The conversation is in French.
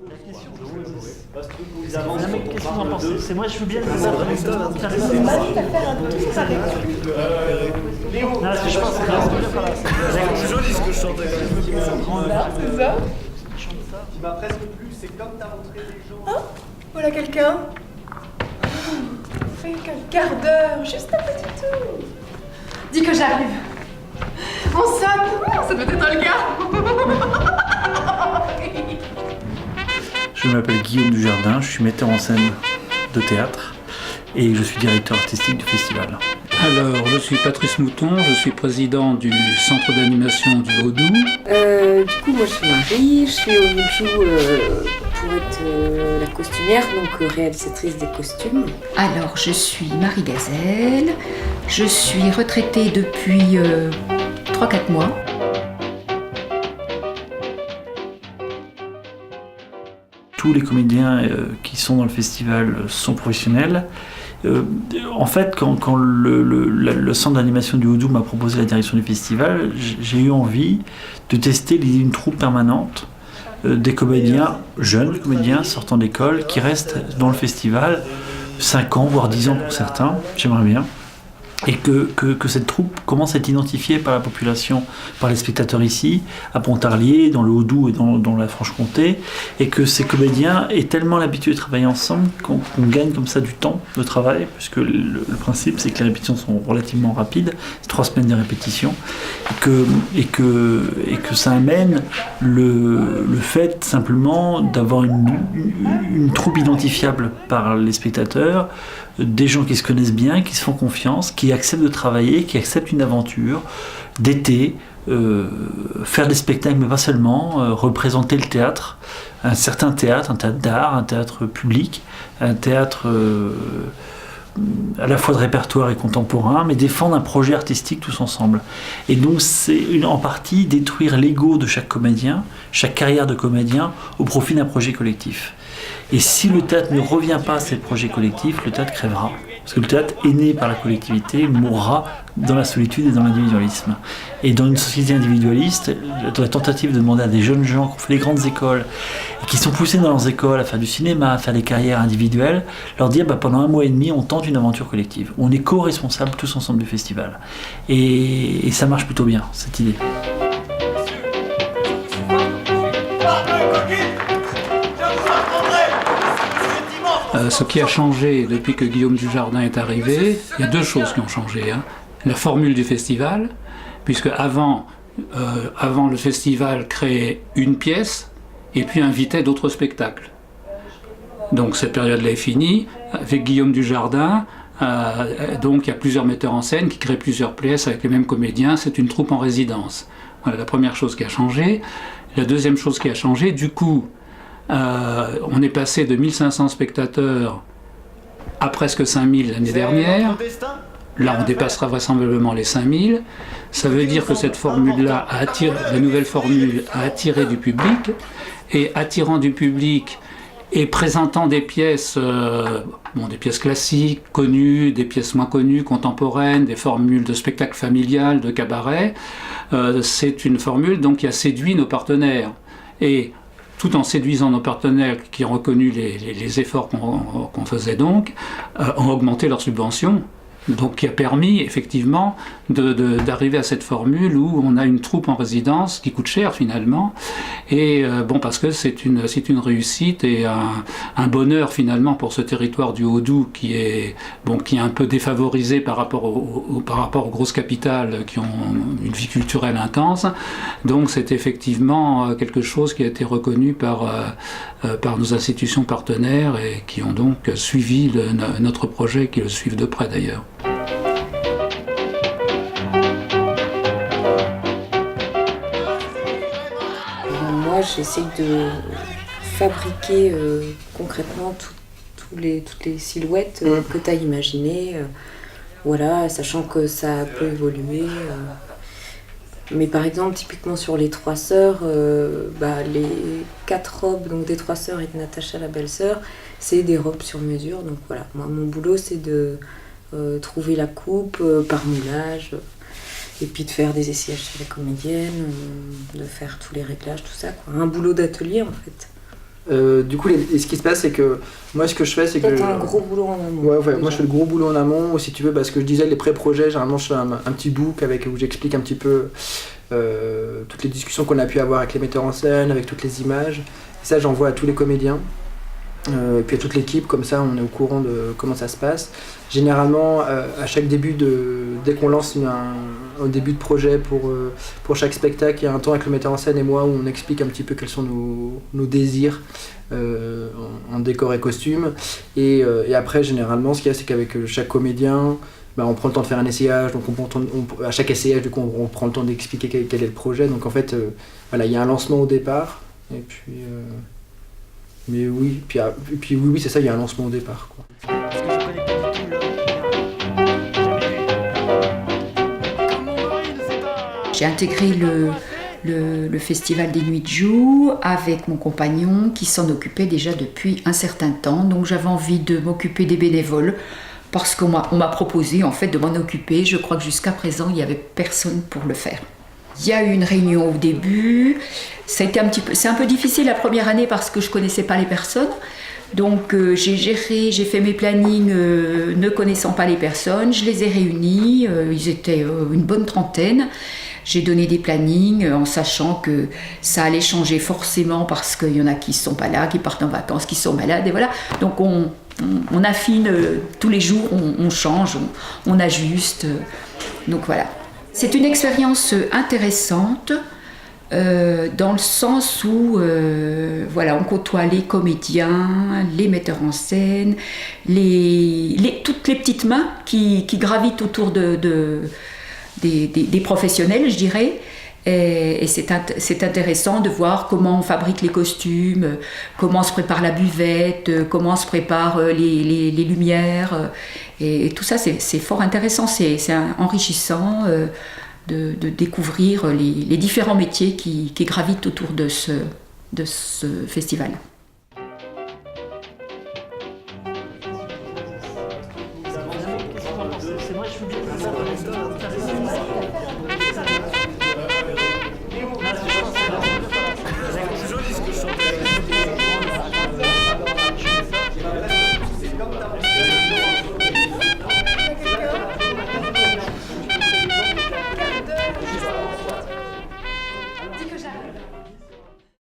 La question, qu'est-ce que vous en pensez? C'est moi, je veux bien le débattre avec toi. C'est magique à faire un tout pareil. Non, parce que je pense que C'est joli ce que je chante. C'est ça. Qui m'a presque plu, c'est comme t'as montré les gens. Hein? Voilà quelqu'un. Fait qu'un quart d'heure, juste un petit tour. Dis que j'arrive. On sonne. Ça doit être le gars. Je m'appelle Guillaume Dujardin, je suis metteur en scène de théâtre et je suis directeur artistique du festival. Alors, je suis Patrice Mouton, je suis président du centre d'animation du Haut-Doubs. Du coup, moi je suis Marie, je suis au Miljou pour être la costumière, donc réalisatrice des costumes. Alors, je suis Marie Gazelle, je suis retraitée depuis 3-4 mois. Tous les comédiens qui sont dans le festival sont professionnels. En fait, quand le centre d'animation du Haut-Doubs m'a proposé la direction du festival, j'ai eu envie de tester l'idée d'une troupe permanente, des comédiens, jeunes comédiens sortant d'école, qui restent dans le festival 5 ans, voire 10 ans pour certains, j'aimerais bien. Et que cette troupe commence à être identifiée par la population, par les spectateurs ici, à Pontarlier, dans le Haut-Doubs et dans la Franche-Comté, et que ces comédiens aient tellement l'habitude de travailler ensemble qu'on gagne comme ça du temps de travail, puisque le principe c'est que les répétitions sont relativement rapides, c'est 3 semaines de répétition, et que ça amène le fait simplement d'avoir une troupe identifiable par les spectateurs, des gens qui se connaissent bien, qui se font confiance, qui acceptent de travailler, qui acceptent une aventure d'été, faire des spectacles, mais pas seulement, représenter le théâtre, un certain théâtre, un théâtre d'art, un théâtre public, un théâtre à la fois de répertoire et contemporain, mais défendre un projet artistique tous ensemble. Et donc c'est en partie détruire l'ego de chaque comédien, chaque carrière de comédien, au profit d'un projet collectif. Et si le théâtre ne revient pas à ces projets collectifs, le théâtre crèvera. Parce que le théâtre est né par la collectivité, mourra dans la solitude et dans l'individualisme. Et dans une société individualiste, dans la tentative de demander à des jeunes gens qui ont fait les grandes écoles, et qui sont poussés dans leurs écoles à faire du cinéma, à faire des carrières individuelles, leur dire pendant 1 mois et demi, on tente une aventure collective. On est co-responsables tous ensemble du festival. Et ça marche plutôt bien, cette idée. Ce qui a changé depuis que Guillaume Dujardin est arrivé, il y a 2 choses qui ont changé. La formule du festival, puisque avant le festival créait une pièce et puis invitait d'autres spectacles. Donc cette période-là est finie. Avec Guillaume Dujardin, donc il y a plusieurs metteurs en scène qui créent plusieurs pièces avec les mêmes comédiens. C'est une troupe en résidence. Voilà la première chose qui a changé. La deuxième chose qui a changé, du coup, on est passé de 1500 spectateurs à presque 5000 l'année dernière. Là, on dépassera vraisemblablement les 5000. Ça veut dire que cette formule-là a attiré, la nouvelle formule a attiré du public. Et attirant du public et présentant des pièces, des pièces classiques, connues, des pièces moins connues, contemporaines, des formules de spectacle familial, de cabaret, c'est une formule donc, qui a séduit nos partenaires. Et tout en séduisant nos partenaires qui ont reconnu les efforts qu'on faisait donc, ont augmenté leurs subventions. Donc qui a permis effectivement d'arriver à cette formule où on a une troupe en résidence qui coûte cher finalement, et parce que c'est une réussite et un bonheur finalement pour ce territoire du Haut-Doubs qui est un peu défavorisé par rapport aux grosses capitales qui ont une vie culturelle intense. Donc c'est effectivement quelque chose qui a été reconnu par nos institutions partenaires et qui ont donc suivi notre projet, qui le suivent de près d'ailleurs. Moi, j'essaie de fabriquer concrètement toutes les silhouettes que tu as imaginées, sachant que ça peut évoluer. Mais par exemple, typiquement sur les 3 sœurs, les 4 robes donc des 3 sœurs et de Natacha la belle-sœur, c'est des robes sur mesure. Donc voilà, moi mon boulot c'est de trouver la coupe par moulage, et puis de faire des essayages sur les comédiennes, de faire tous les réglages, tout ça, quoi. Un boulot d'atelier en fait. Du coup, ce qui se passe, c'est que moi, ce que je fais, c'est que... Peut-être un gros boulot en amont. Ouais, moi je fais le gros boulot en amont, ou si tu veux, ce que je disais, les pré-projets, généralement je fais un petit book où j'explique un petit peu toutes les discussions qu'on a pu avoir avec les metteurs en scène, avec toutes les images. Et ça, j'envoie à tous les comédiens, et puis à toute l'équipe, comme ça on est au courant de comment ça se passe. Généralement, à chaque dès qu'on lance un début de projet pour chaque spectacle, il y a un temps avec le metteur en scène et moi où on explique un petit peu quels sont nos désirs en décor et costume. Et après, généralement, ce qu'il y a, c'est qu'avec chaque comédien, on prend le temps de faire un essayage, donc à chaque essayage, du coup, on prend le temps d'expliquer quel est le projet. Donc en fait, il y a un lancement au départ, et puis... mais oui, puis oui, c'est ça, il y a un lancement au départ, quoi. J'ai intégré le Festival des Nuits de Joux avec mon compagnon qui s'en occupait déjà depuis un certain temps. Donc j'avais envie de m'occuper des bénévoles parce qu'on m'a proposé en fait de m'en occuper. Je crois que jusqu'à présent, il n'y avait personne pour le faire. Il y a eu une réunion au début. C'est un peu difficile la première année parce que je ne connaissais pas les personnes. Donc j'ai fait mes plannings ne connaissant pas les personnes. Je les ai réunis, ils étaient une bonne trentaine. J'ai donné des plannings en sachant que ça allait changer forcément parce qu'il y en a qui ne sont pas là, qui partent en vacances, qui sont malades, et voilà. Donc on affine tous les jours, on change, on ajuste. Donc voilà. C'est une expérience intéressante dans le sens où on côtoie les comédiens, les metteurs en scène, toutes les petites mains qui gravitent autour des professionnels, je dirais. Et c'est intéressant de voir comment on fabrique les costumes, comment se prépare la buvette, comment se préparent les lumières. Et tout ça, c'est fort intéressant, c'est enrichissant de découvrir les différents métiers qui gravitent autour de ce festival. C'est moi, je suis bien.